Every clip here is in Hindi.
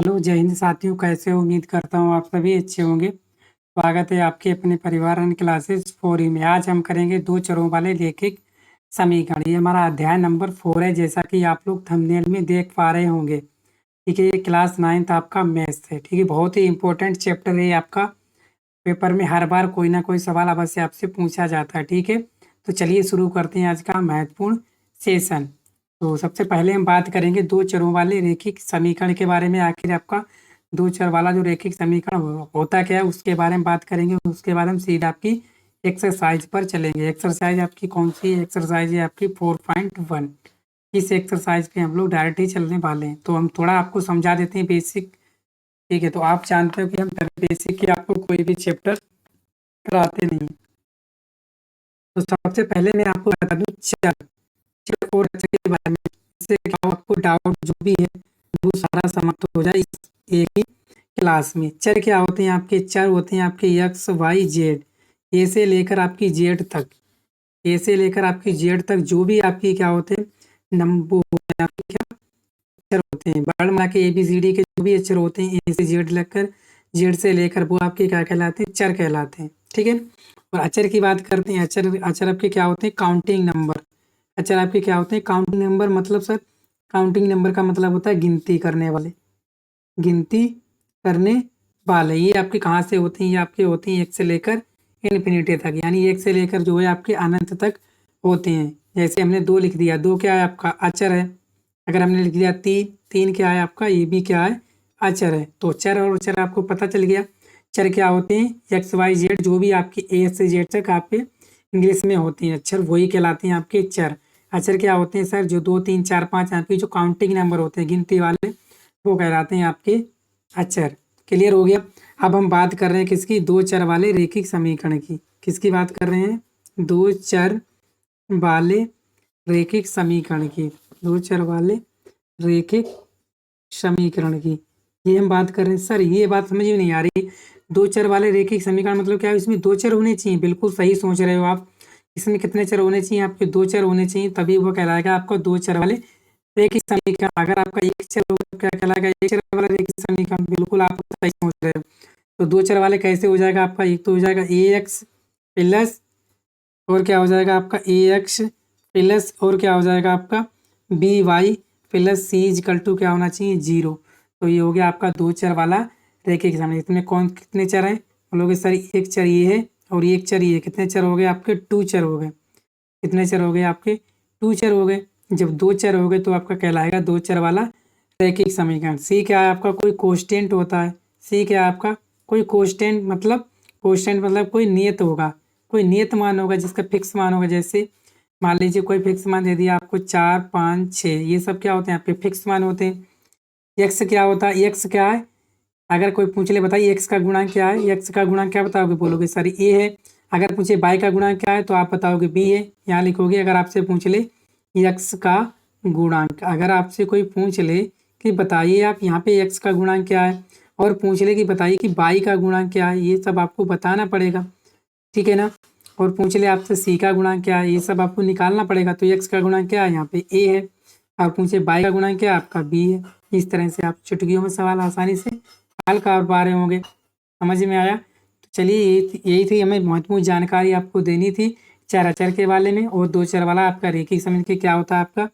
हेलो, जय हिंद साथियों, कैसे हो? उम्मीद करता हूँ आप सभी अच्छे होंगे। स्वागत है आपके अपने परिवार एंड क्लासेस 4 में। आज हम करेंगे दो चरों वाले रैखिक समीकरण। ये हमारा अध्याय नंबर 4 है, जैसा कि आप लोग थंबनेल में देख पा रहे होंगे। ठीक है, ये क्लास 9th आपका मैथ्स है। ठीक है, बहुत ही इंपॉर्टेंट चैप्टर है आपका। पेपर में हर बार कोई ना कोई सवाल अवश्य आपसे पूछा जाता है। ठीक है, तो चलिए शुरू करते हैं आज का महत्वपूर्ण सेशन। तो सबसे पहले हम बात करेंगे दो चरों वाले रैखिक समीकरण के बारे में। आखिर आपका दो चर वाला जो रैखिक समीकरण होता क्या है उसके बारे में बात करेंगे। उसके बाद हम सीधा आपकी एक्सरसाइज पर चलेंगे। एक्सरसाइज आपकी कौन सी एक्सरसाइज है? आपकी 4.1। इस एक्सरसाइज पे हम लोग डायरेक्ट ही चलने वाले हैं। तो हम थोड़ा आपको समझा देते हैं बेसिक। ठीक है, तो आप जानते हो कि हम बेसिक की आपको कोई भी चैप्टर कराते नहीं। तो सबसे पहले मैं आपको बता दूं चर चर और अक्षर के बारे में। इससे क्या हो, आपको डाउट जो भी है वो सारा समाप्त हो जाए इस एक ही क्लास में। चर क्या होते हैं? आपके चर होते हैं आपके एक्स वाई जेड। ए से लेकर आपकी जेड तक, ए से लेकर आपकी जेड तक जो भी आपकी क्या होते हैं नंबर होते हैं, आपके क्या अक्षर होते हैं। वर्णमाला के ABCD के जो भी अक्षर होते हैं ए से जेड लेकर, जेड से लेकर, वो आपके क्या कहलाते हैं? चर कहलाते हैं। ठीक है, और अक्षर की बात करते हैं। अक्षर अक्षर आपके क्या होते हैं? Counting number. अक्षर आपके क्या होते हैं? Counting number. मतलब सर, काउंटिंग नंबर का मतलब होता है गिनती करने वाले। गिनती करने वाले ये आपके कहाँ से होते हैं? ये आपके होते हैं एक से लेकर इन्फिनिटी तक, यानी एक से लेकर जो है आपके अनंत तक होते हैं। जैसे हमने दो लिख दिया, दो क्या है? आपका अचर है। अगर हमने लिख दिया तीन, तीन क्या है आपका? ये भी क्या है? अचर है। तो चर और अचर आपको पता चल गया। चर क्या होते हैं? एक्स वाई जेड जो भी आपके ए से जेड तक आपके इंग्लिश में होते हैं अक्षर, वही कहलाते हैं आपके चर। अचर क्या होते हैं सर? जो 2 3 4 5 आपके जो काउंटिंग नंबर होते हैं गिनती वाले, वो कहलाते हैं आपके अचर। क्लियर हो गया? अब हम बात कर रहे हैं किसकी? दो चर वाले रैखिक समीकरण की। किसकी बात कर रहे हैं? दो चर वाले रैखिक समीकरण की। दो चर वाले रैखिक समीकरण की ये हम बात कर रहे हैं। सर ये बात समझ में नहीं आ रही, दो चर वाले रैखिक समीकरण मतलब क्या है? इसमें दो चर होने चाहिए। बिल्कुल सही सोच रहे हो आप। इसमें कितने चर होने चाहिए? आपके दो चर होने चाहिए, तभी वो कहलाएगा आपको दो चर वाले रैखिक समीकरण। अगर आपका एक चर होगा तो क्या कहलाएगा? एक चर वाला रैखिक समीकरण। बिल्कुल आप सही सोच रहे हो। तो दो चर वाले कैसे हो जाएगा आपका? एक तो हो जाएगा AX प्लस, और क्या हो जाएगा आपका? AX प्लस, और क्या हो जाएगा आपका? BY plus C equal to क्या होना चाहिए? 0। तो ये हो गया आपका दो चर वाला रैखिक समीकरण। इसमें कौन कितने चर हैं? बोलोगे सर एक चर ये है और एक चर ये। कितने चर हो गए आपके? 2 चर हो गए। कितने चर हो गए आपके? 2 चर हो गए। जब दो चर हो गए तो आपका कहलाएगा दो चर वाला रैखिक समीकरण। सी क्या है आपका? कोई कोष्टेंट होता है। सी क्या है आपका? कोई कोष्टेंट। मतलब कोष्टेंट मतलब कोई नियत होगा, कोई नियत मान होगा जिसका फिक्स मान होगा। जैसे मान लीजिए कोई फिक्स मान दे दिया आपको 4 5 6, ये सब क्या होते हैं? आपके फिक्स मान होते हैं। एक्स क्या होता है? एक्स क्या है? अगर कोई पूछ ले बताइए एक्स का गुणांक क्या है? एक्स का गुणांक क्या बताओगे? बोलोगे सर ए है। अगर पूछे बाई का गुणांक क्या है तो आप बताओगे बी है। यहाँ लिखोगे। अगर आपसे पूछ ले एक्स का गुणांक, अगर आपसे कोई पूछ ले कि बताइए आप यहाँ पे एक्स का गुणांक क्या है, और पूछ ले कि बताइए कि बाई का गुणांक क्या है, ये सब आपको बताना पड़ेगा। ठीक है ना? और पूछ ले आपसे सी का गुणांक क्या है, ये सब आपको निकालना पड़ेगा। तो एक्स का गुणांक क्या है? यहाँ पे ए है। और पूछे बाई का गुणांक क्या है? आपका बी है। इस तरह से आप चुटकियों में सवाल आसानी से हल कर पा रहे होंगे। समझ में आया? तो चलिए यही थी हमें महत्वपूर्ण जानकारी आपको देनी थी चर अचर के बारे में। और दो चर वाला आपका रैखिक समीकरण क्या होता है? आपका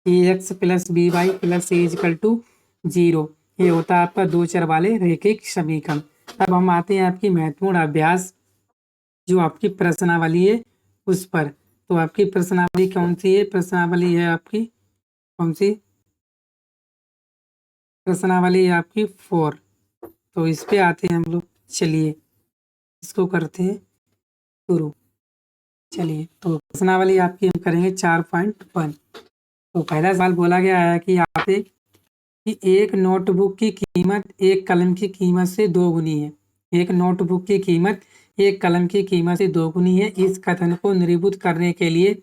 AX plus BY plus C equal to 0। ये होता है आपका दो चर वाले रैखिक समीकरण। अब हम आते हैं आपकी महत्वपूर्ण अभ्यास, जो आपकी प्रश्नावली है उस पर। तो आपकी प्रश्नावली कौन सी है? प्रश्नावली है आपकी कौन सी? प्रश्नावली है आपकी 4। तो इस पे आते हैं हम लोग। चलिए इसको करते हैं शुरू। चलिए तो प्रश्नावली आपकी हम करेंगे 4.1। तो पहला सवाल बोला गया है कि यहाँ पे कि एक नोटबुक की कीमत एक कलम की कीमत से दोगुनी है। एक नोटबुक की कीमत एक कलम की कीमत से दोगुनी है। इस कथन को निरूपित करने के लिए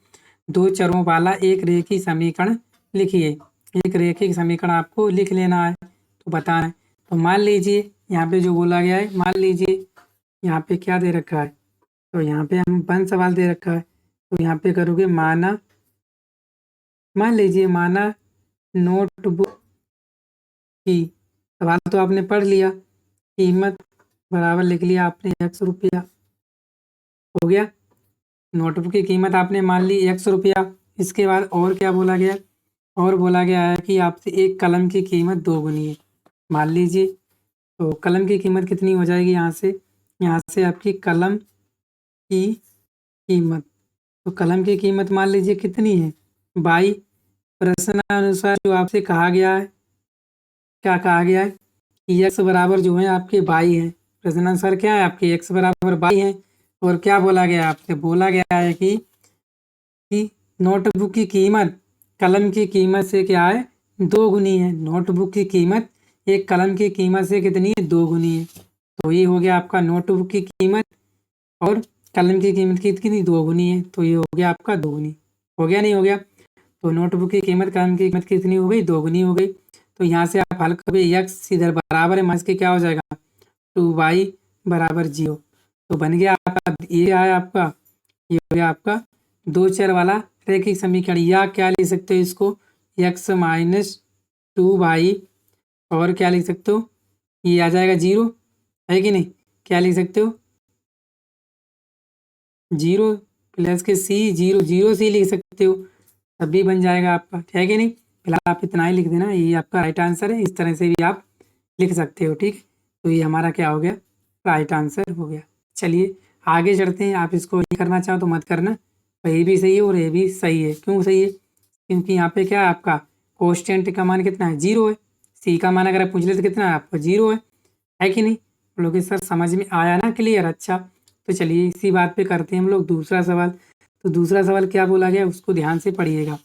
दो चरों वाला एक रैखिक समीकरण लिखिए। एक रैखिक समीकरण आपको लिख लेना है, तो बताना है। तो मान लीजिए यहाँ पे जो बोला गया है, मान लीजिए यहाँ पे क्या दे रखा है? तो यहाँ पे हम वन सवाल दे रखा है। तो यहाँ पे करोगे माना, मान लीजिए माना नोटबुक की सवाल तो आपने पढ़ लिया, कीमत बराबर लिख लिया आपने x रुपया, हो गया। नोटबुक की कीमत आपने मान ली x रुपया। इसके बाद और क्या बोला गया? और बोला गया है कि आपसे एक कलम की कीमत 2 गुनी है। मान लीजिए, तो कलम की कीमत कितनी हो जाएगी यहाँ से आपकी कलम की कीमत, तो कलम की कीमत मान लीजिए कितनी है? बाई। प्रश्नानुसार जो आपसे कहा गया है, क्या कहा गया है कि x बराबर जो है आपके 22 है। प्रश्नानुसार क्या है आपके x बराबर 22 है। और क्या बोला गया है आपसे? बोला गया है कि नोटबुक की कीमत कलम की कीमत से क्या है? 2 गुनी है। नोटबुक की कीमत एक कलम की कीमत से कितनी है? 2 गुनी है। तो ये हो गया आपका नोटबुक की कीमत, और कलम की कीमत कितनी? 2 गुनी है। तो ये हो गया आपका 2 गुनी। हो गया नहीं हो गया? तो नोटबुक की कीमत कलम की कीमत कितनी हो गई? 2 गुनी हो गई। तो यहाँ से आप हल करोगे, x इधर बराबर है माइनस के क्या हो जाएगा? 2y बराबर 0। तो बन गया आपका, ये आया आपका, ये हो गया आपका 2 चर वाला रैखिक समीकरण। या क्या लिख सकते हो इसको? x माइनस 2y, और क्या लिख सकते हो? ये आ जाएगा 0, है कि नहीं? क्या लिख सकते हो? 0 प्लस के c, 0 0 c लिख सकते हो, तब भी बन जाएगा आपका, है कि नहीं? फिलहाल आप इतना ही लिख देना, ये आपका राइट आंसर है। इस तरह से भी आप लिख सकते हो, ठीक है। तो ये हमारा क्या हो गया? राइट आंसर हो गया। चलिए आगे चढ़ते हैं। आप इसको नहीं करना चाहो तो मत करना, पर ये भी सही है और ये भी सही है। क्यों सही है? क्योंकि यहाँ पे क्या है आपका कोस्टेंट का मान कितना है? 0 है। सी का मान अगर आप पूछ ले तो कितना है आपका? 0 है कि नहीं? लोग सर समझ में आया ना? क्लियर? अच्छा, तो चलिए इसी बात पे करते हैं हम लोग दूसरा सवाल। तो दूसरा सवाल क्या बोला गया उसको ध्यान से पढ़िएगा।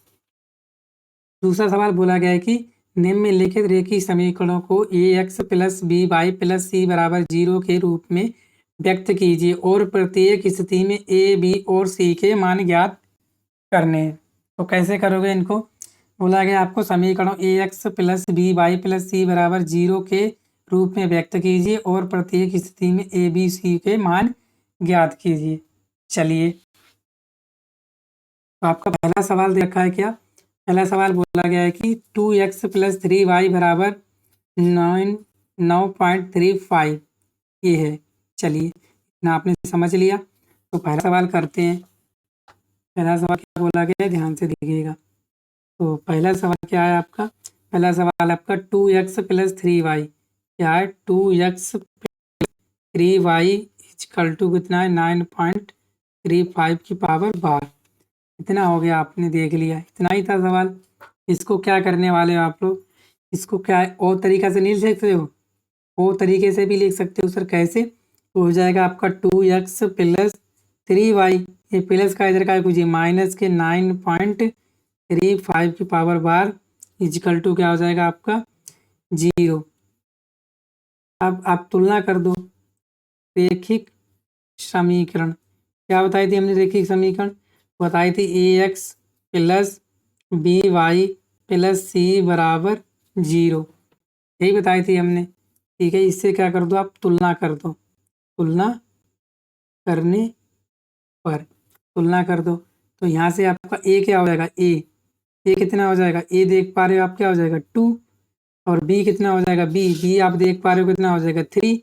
दूसरा सवाल बोला गया है कि निम्नलिखित रेखीय समीकरणों को ax plus B Y plus C बराबर 0 के रूप में व्यक्त कीजिए और प्रत्येक स्थिति में a, b और c के मान ज्ञात करने हैं। तो कैसे करोगे इनको? बोला गया आपको समीकरणों ax plus B Y plus C बराबर 0 के रूप में व्यक्त कीजिए और प्रत्येक स्थिति में a, b, c के मान ज्ञात कीजिए। चलिए, तो आपका पहला सवाल दे रखा है क्या? पहला सवाल बोला गया है कि 2x प्लस 3y बराबर 9.35 ये है। चलिए, ना आपने समझ लिया। तो पहला सवाल करते हैं। पहला सवाल क्या बोला गया है, ध्यान से देखिएगा। तो पहला सवाल क्या है आपका? पहला सवाल आपका 2x प्लस 3y क्या है? 2x 3y इजकल टू कितना है? 9.35 की पावर 12। इतना हो गया, आपने देख लिया, इतना ही था सवाल। इसको क्या करने वाले हो आप लोग? इसको क्या है और तरीका से नहीं लिख सकते हो? और तरीके से भी लिख सकते हो सर, कैसे? तो हो जाएगा आपका 2x प्लस 3y, ये प्लस का इधर का कुछ माइनस के 9.35 की पावर 12 इजकल टू क्या हो जाएगा आपका? 0। अब आप तुलना कर दो। रेखिक समीकरण क्या बताई थी हमने? रेखिक समीकरण बताई थी ax plus B Y plus C बराबर 0, यही बताई थी हमने। ठीक है, इससे क्या कर दो आप? तुलना कर दो। तुलना करने पर तुलना कर दो, तो यहाँ से आपका ए क्या हो जाएगा? ए कितना हो जाएगा? ए देख पा रहे हो आप, क्या हो जाएगा? 2। और बी कितना हो जाएगा? बी आप देख पा रहे हो कितना हो जाएगा? 3।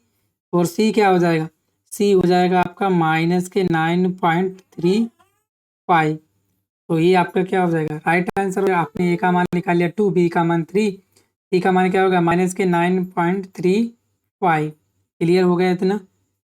और सी क्या हो जाएगा? सी हो जाएगा आपका माइनस के 9.35। तो ये आपका क्या हो जाएगा? Right answer. आपने ए का मान निकाल लिया 2, बी का मान 3, सी का मान क्या होगा? माइनस के 9.35। क्लियर हो गया इतना?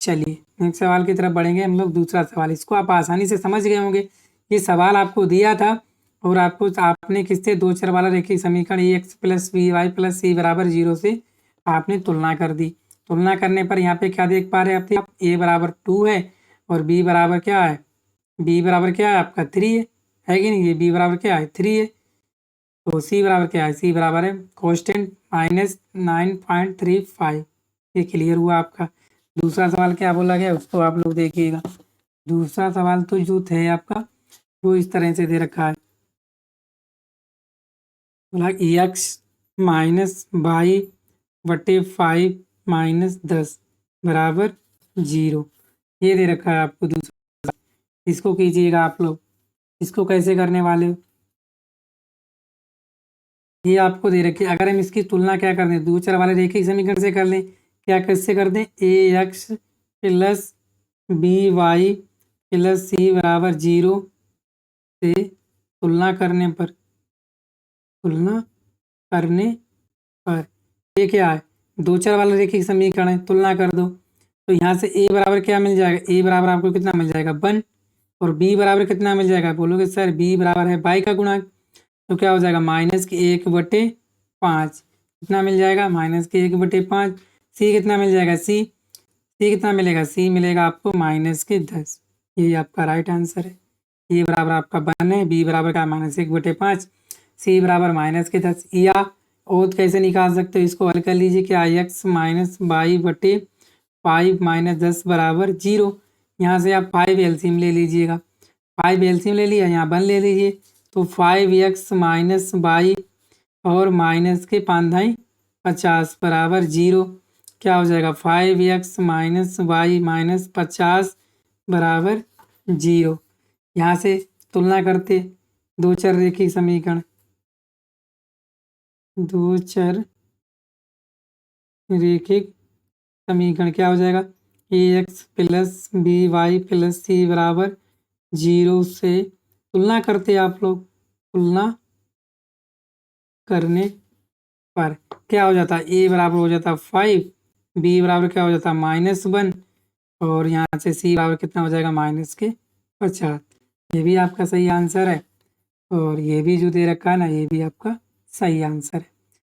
चलिए नेक्स्ट सवाल की तरफ बढ़ेंगे हम लोग। दूसरा सवाल, इसको आप आसानी से समझ गए होंगे। ये सवाल आपको दिया था और आपने किससे? 2 चर वाला रेखीय समीकरण ax plus B Y plus C बराबर 0 से आपने तुलना कर दी। तुलना करने पर यहाँ पे क्या देख पा रहे हैं आप? ए बराबर 2 है और बी बराबर क्या है? बी बराबर क्या है आपका? 3 है कि नहीं? ये बी बराबर क्या है? 3 है। तो सी बराबर क्या है? सी बराबर है कोस्टेंट माइनस 9.35। ये क्लियर हुआ आपका। दूसरा सवाल क्या बोला गया उसको आप लोग देखिएगा। दूसरा सवाल तो जो थे आपका वो इस तरह से दे रखा है। बोला एक्स माइनस 22/5 माइनस 10 बराबर 0, ये दे रखा है आपको दूसरा। इसको कीजिएगा आप लोग। इसको कैसे करने वाले हो? ये आपको दे रखी है। अगर हम इसकी तुलना क्या कर दें, दो चर वाले रेखिक समीकरण से कर लें, क्या किससे कर दें, A X plus B Y plus C बराबर 0 से तुलना करने पर ये क्या है, दो चर वाला रेखिक समीकरण है, तुलना कर दो। तो यहाँ से ए बराबर क्या मिल जाएगा, ए बराबर आपको कितना मिल जाएगा 1, और बी बराबर कितना मिल जाएगा, बोलोगे सर बी बराबर है बाई का गुणांक, तो क्या हो जाएगा -1/5 कितना मिल जाएगा, -1/5। सी कितना मिल जाएगा, सी कितना मिलेगा, सी मिलेगा आपको -10। ये आपका राइट आंसर है। ए बराबर आपका 1 है, बी बराबर का -1/5, सी बराबर -10। या और कैसे निकाल सकते हो, इसको हल कर लीजिए, क्या x -22/5 -10 बराबर 0। यहाँ से आप 5 एलसीएम ले लीजिएगा, 5 एलसीएम ले लिया, यहाँ 1 ले लीजिए, तो 5x - 22 और माइनस के 5 50 बराबर 0। क्या हो जाएगा, 5x - y - 50 बराबर 0। यहाँ से तुलना करते दो चर रेखिक समीकरण, दो चर रेखिक समीकरण क्या हो जाएगा, A X plus B Y plus C बराबर 0 से तुलना करते आप लोग, तुलना करने पर क्या हो जाता है, ए बराबर हो जाता है 5, बी बराबर क्या हो जाता है -1, और यहाँ से सी बराबर कितना हो जाएगा -50। ये भी आपका सही आंसर है, और ये भी जो दे रखा है ना, ये भी आपका सही आंसर है।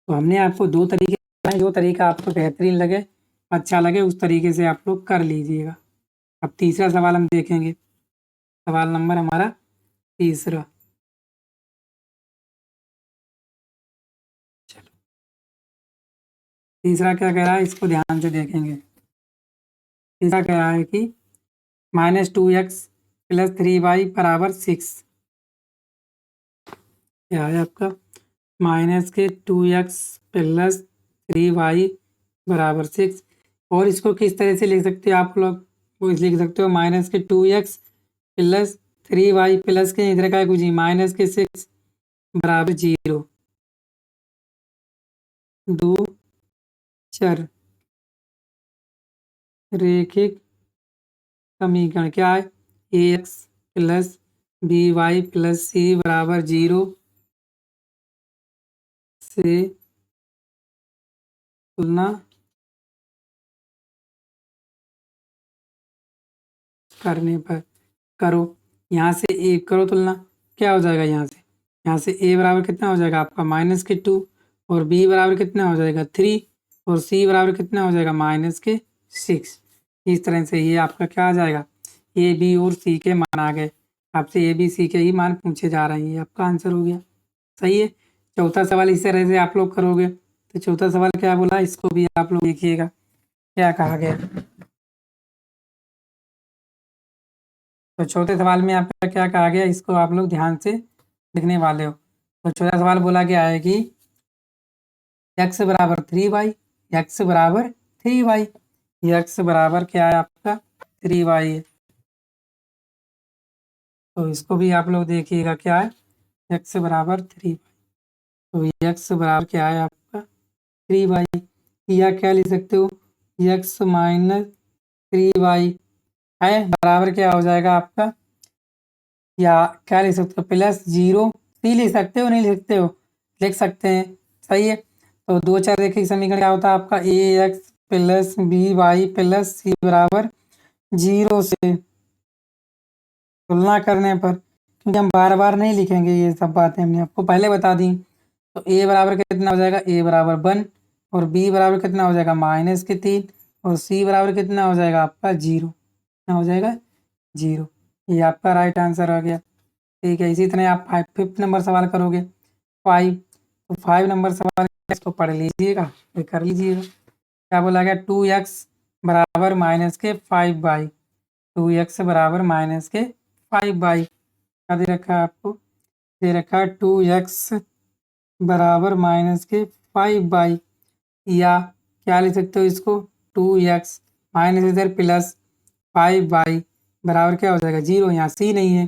तो हमने आपको दो तरीके बताए, जो तरीका आपको बेहतरीन लगे, अच्छा लगे, उस तरीके से आप लोग कर लीजिएगा। अब तीसरा सवाल हम देखेंगे, सवाल नंबर हमारा तीसरा। चलो तीसरा क्या कह रहा है, इसको ध्यान से देखेंगे। तीसरा कह रहा है कि -2x + 3y बराबर 6। क्या है आपका, -2x + 3y बराबर 6। और इसको किस तरह से लिख सकते हो आप लोग, वो लिख सकते हो -2x + 3y प्लस के इधर का कुछ -6 बराबर 0। दो चर रेखिक समीकरण क्या है, A X plus B Y plus C बराबर 0 से तुलना करने पर करो। यहाँ से ए करो तुलना, क्या हो जाएगा, यहाँ से ए बराबर कितना हो जाएगा आपका -2, और बी बराबर कितना हो जाएगा 3, और सी बराबर कितना हो जाएगा -6। इस तरह से ये आपका क्या आ जाएगा, ए बी और सी के मान आ गए। आपसे ए बी सी के ही मान पूछे जा रहे हैं, ये आपका आंसर हो गया। सही है। चौथा सवाल इस तरह से आप लोग करोगे, तो चौथा सवाल क्या बोला, इसको भी आप लोग देखिएगा क्या कहा गया। तो चौथे सवाल में आपका क्या कहा गया, इसको आप लोग ध्यान से लिखने वाले हो। तो चौथा सवाल बोला गया है कि x बराबर 3y, x बराबर 3y, x बराबर क्या है आपका 3y है। तो इसको भी आप लोग देखिएगा क्या है, x बराबर 3y, तो x बराबर क्या है आपका 3y, या क्या लिख सकते हो, x - 3y है बराबर क्या हो जाएगा आपका, या क्या लिख सकते हो +0, सी लिख सकते हो, नहीं लिख सकते हो, लिख सकते हैं। सही है। तो दो चर रेखिक समीकरण क्या होता है आपका, A X plus B Y plus C बराबर 0 से तुलना करने पर, क्योंकि हम बार बार नहीं लिखेंगे, ये सब बातें हमने आपको पहले बता दी। तो ए बराबर कितना हो जाएगा, ए बराबर 1, और बी बराबर कितना हो जाएगा -3, और सी बराबर कितना हो जाएगा आपका 0, कितना हो जाएगा 0। ये आपका राइट आंसर हो गया। ठीक है। इसी तरह आप 5th नंबर सवाल करोगे, 5, तो 5 नंबर सवाल इसको पढ़ लीजिएगा, फिर कर लीजिएगा। क्या बोला गया, 2x बराबर -5y, 2x बराबर -5y, क्या दे रखा है आपको, दे रखा है 2x बराबर -5y, या क्या लिख सकते हो इसको, 2x माइनस इधर प्लस 5y बराबर क्या हो जाएगा 0। यहाँ सी नहीं है,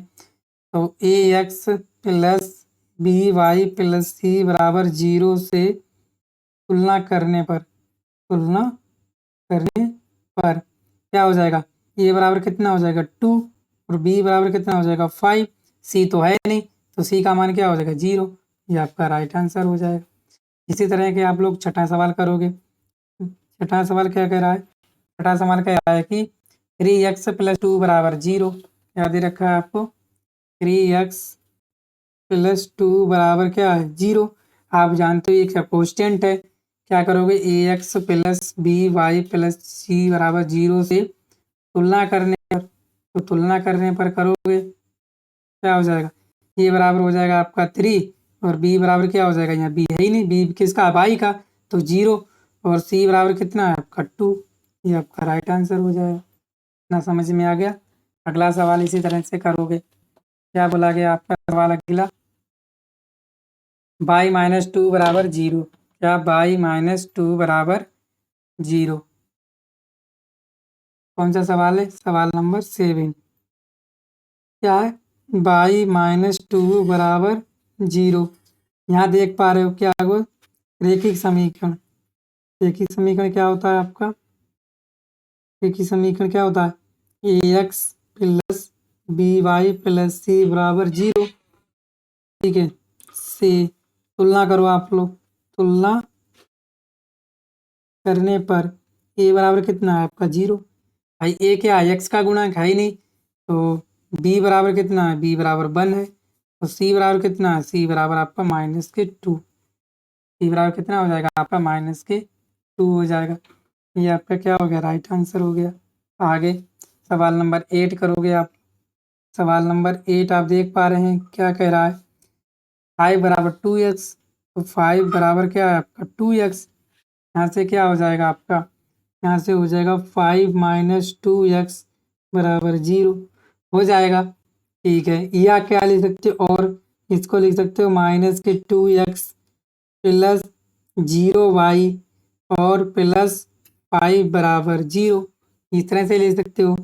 तो A X plus B Y plus C बराबर 0 से तुलना करने पर क्या हो जाएगा? ए बराबर कितना हो जाएगा 2 और बी बराबर कितना हो जाएगा 5। सी तो है नहीं, तो सी का मान क्या हो जाएगा 0। ये आपका राइट आंसर हो जाएगा। इसी तरह के आप लोग छठा सवाल करोगे। छठा सवाल क्या कह रहा है? छठा सवाल कह रहा है कि 3x प्लस 2 बराबर 0। याद ही रखा है आपको, 3x प्लस 2 बराबर क्या है 0। आप जानते हो ये क्या कोष्टेंट है। क्या करोगे? ax plus B Y plus C बराबर 0 से तुलना करने पर, तो तुलना करने पर करोगे क्या हो जाएगा? ए बराबर हो जाएगा आपका 3 और बी बराबर क्या हो जाएगा? यहाँ बी है ही नहीं, बी किसका? वाई का, तो 0। और सी बराबर कितना है आपका 2। ये आपका राइट आंसर हो जाएगा। ना समझ में आ गया? अगला सवाल इसी तरह से करोगे। क्या बोला गया आपका सवाल अगला? बाई माइनस 2 बराबर 0। क्या बाई माइनस 2 बराबर 0? कौन सा सवाल है? सवाल नंबर 7। क्या है? बाई माइनस 2 बराबर 0। यहाँ देख पा रहे हो क्या वो रेखिक समीकरण। रेखिक समीकरण क्या होता है आपका? रेखिक समीकरण क्या होता है? A X plus B Y plus C बराबर 0। ठीक है, से तुलना करो आप लोग। तुलना करने पर ए बराबर कितना है आपका 0। भाई ए क्या है? एक्स का गुणक है ही नहीं, तो बी बराबर कितना है? बी बराबर 1 है। और सी बराबर कितना है? सी बराबर आपका -2। सी बराबर कितना हो जाएगा आपका? -2 हो जाएगा। ये आपका क्या हो गया? राइट आंसर हो गया। आगे सवाल नंबर 8 करोगे आप। सवाल नंबर 8 आप देख पा रहे हैं क्या कह रहा है? 5 बराबर 2x, तो 5 बराबर क्या है आपका 2x। यहाँ से क्या हो जाएगा आपका? यहाँ से हो जाएगा 5 माइनस 2x बराबर 0 हो जाएगा। ठीक है, या क्या लिख सकते हो? और इसको लिख सकते हो -2x प्लस 0y और प्लस 5 बराबर 0। इस तरह से ले सकते हो।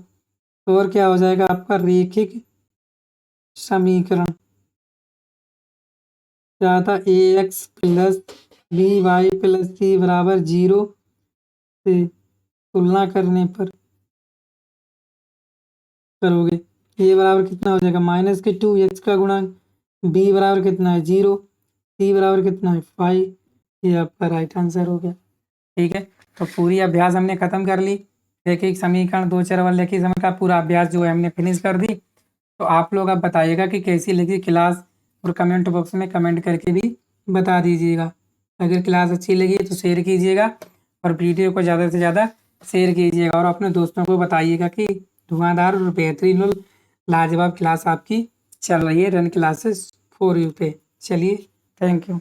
तो और क्या हो जाएगा आपका? रेखिक समीकरण क्या था? ax plus by plus c बराबर 0 से तुलना करने पर करोगे। ए बराबर कितना हो जाएगा? -2 x का गुणांक, बी बराबर कितना है 0, सी बराबर कितना है 5। ये आपका राइट आंसर हो गया। ठीक है, तो पूरी अभ्यास हमने खत्म कर ली। रैखिक समीकरण, दो चर वाले रैखिक समीकरण का पूरा अभ्यास जो है हमने फिनिश कर दी। तो आप लोग अब बताइएगा कि कैसी लगी क्लास, और कमेंट बॉक्स में कमेंट करके भी बता दीजिएगा। अगर क्लास अच्छी लगी तो शेयर कीजिएगा और वीडियो को ज़्यादा से ज़्यादा शेयर कीजिएगा और अपने दोस्तों को बताइएगा कि धुआंधार और बेहतरीन और लाजवाब क्लास आपकी चल रही है रन क्लासेस फॉर यू पे। चलिए, थैंक यू।